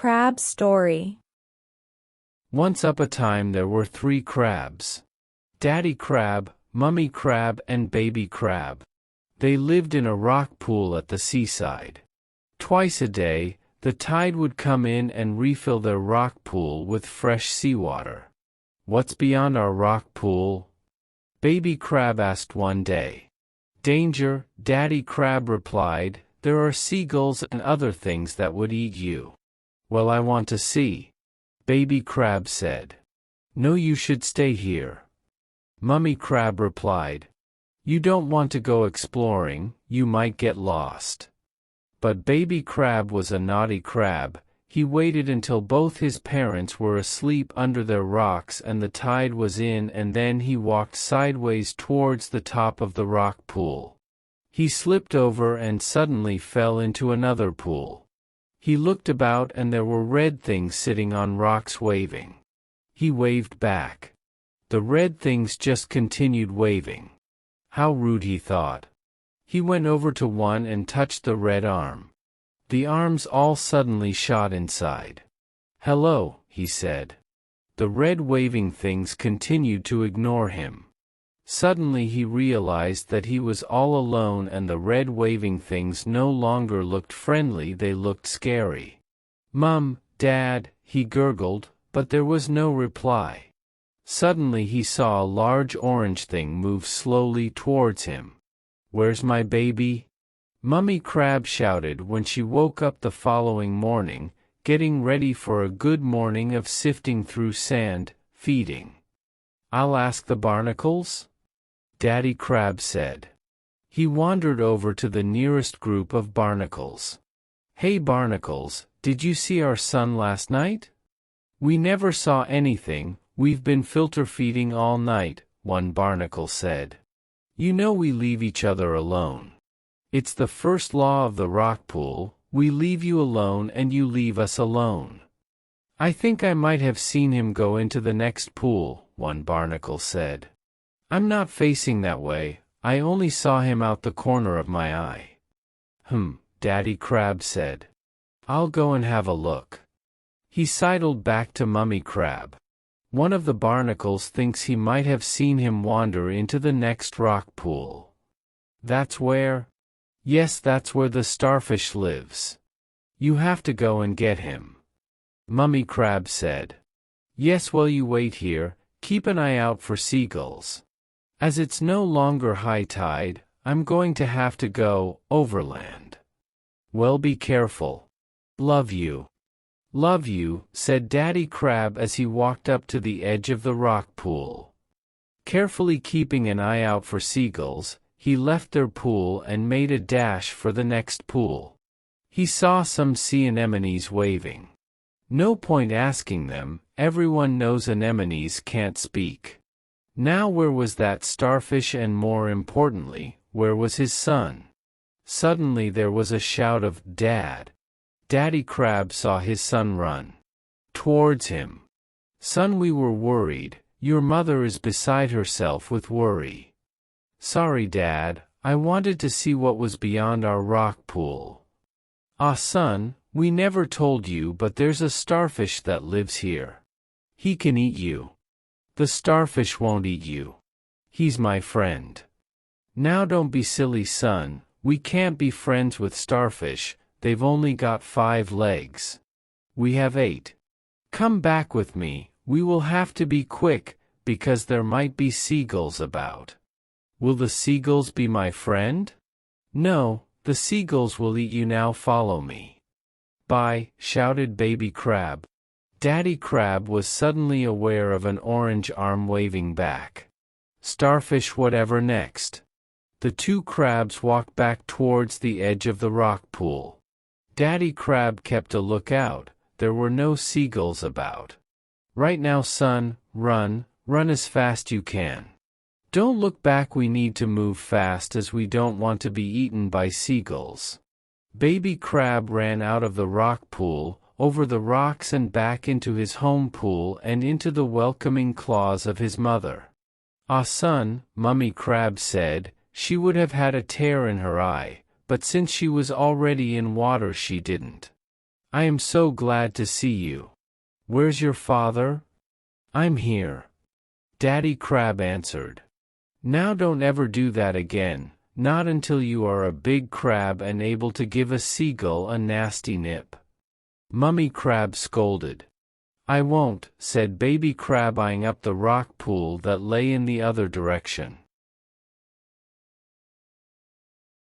Crab story. Once up a time there were 3 crabs. Daddy Crab, Mummy Crab and Baby Crab. They lived in a rock pool at the seaside. Twice a day, the tide would come in and refill their rock pool with fresh seawater. "What's beyond our rock pool?" Baby Crab asked one day. "Danger," Daddy Crab replied. "There are seagulls and other things that would eat you." "Well, I want to see," Baby Crab said. "No, you should stay here," Mummy Crab replied. "You don't want to go exploring, you might get lost." But Baby Crab was a naughty crab. He waited until both his parents were asleep under their rocks and the tide was in, and then he walked sideways towards the top of the rock pool. He slipped over and suddenly fell into another pool. He looked about and there were red things sitting on rocks waving. He waved back. The red things just continued waving. How rude, he thought. He went over to one and touched the red arm. The arms all suddenly shot inside. "Hello," he said. The red waving things continued to ignore him. Suddenly he realized that he was all alone and the red waving things no longer looked friendly, they looked scary. "Mum, Dad," he gurgled, but there was no reply. Suddenly he saw a large orange thing move slowly towards him. "Where's my baby?" Mummy Crab shouted when she woke up the following morning, getting ready for a good morning of sifting through sand, feeding. "I'll ask the barnacles," Daddy Crab said. He wandered over to the nearest group of barnacles. "Hey barnacles, did you see our son last night?" "We never saw anything, we've been filter feeding all night," one barnacle said. "You know we leave each other alone. It's the first law of the rock pool, we leave you alone and you leave us alone." "I think I might have seen him go into the next pool," one barnacle said. "I'm not facing that way, I only saw him out the corner of my eye." Daddy Crab said. "I'll go and have a look." He sidled back to Mummy Crab. "One of the barnacles thinks he might have seen him wander into the next rock pool." "That's where?" "Yes, that's where the starfish lives. You have to go and get him," Mummy Crab said. "Yes, well, you wait here, keep an eye out for seagulls. As it's no longer high tide, I'm going to have to go overland." "Well, be careful. Love you." "Love you," said Daddy Crab as he walked up to the edge of the rock pool. Carefully keeping an eye out for seagulls, he left their pool and made a dash for the next pool. He saw some sea anemones waving. No point asking them, everyone knows anemones can't speak. Now where was that starfish, and more importantly, where was his son? Suddenly there was a shout of "Dad!" Daddy Crab saw his son run towards him. "Son, we were worried, your mother is beside herself with worry." "Sorry, Dad, I wanted to see what was beyond our rock pool." "Ah, son, we never told you, but there's a starfish that lives here. He can eat you." "The starfish won't eat you. He's my friend." "Now don't be silly, son, we can't be friends with starfish, they've only got 5 legs. We have 8. Come back with me, we will have to be quick, because there might be seagulls about." "Will the seagulls be my friend?" "No, the seagulls will eat you. Now follow me." "Bye," shouted Baby Crab. Daddy Crab was suddenly aware of an orange arm waving back. "Starfish, whatever next?" The 2 crabs walked back towards the edge of the rock pool. Daddy Crab kept a lookout, there were no seagulls about. "Right now, son, run as fast you can. Don't look back, we need to move fast as we don't want to be eaten by seagulls." Baby Crab ran out of the rock pool, over the rocks and back into his home pool and into the welcoming claws of his mother. "Ah, son," Mummy Crab said, she would have had a tear in her eye, but since she was already in water she didn't. I am so glad to see you. Where's your father? I'm here. Daddy Crab answered. Now don't ever do that again, not until you are a big crab and able to give a seagull a nasty nip. Mummy Crab scolded. I won't, said Baby Crab eyeing up the rock pool that lay in the other direction.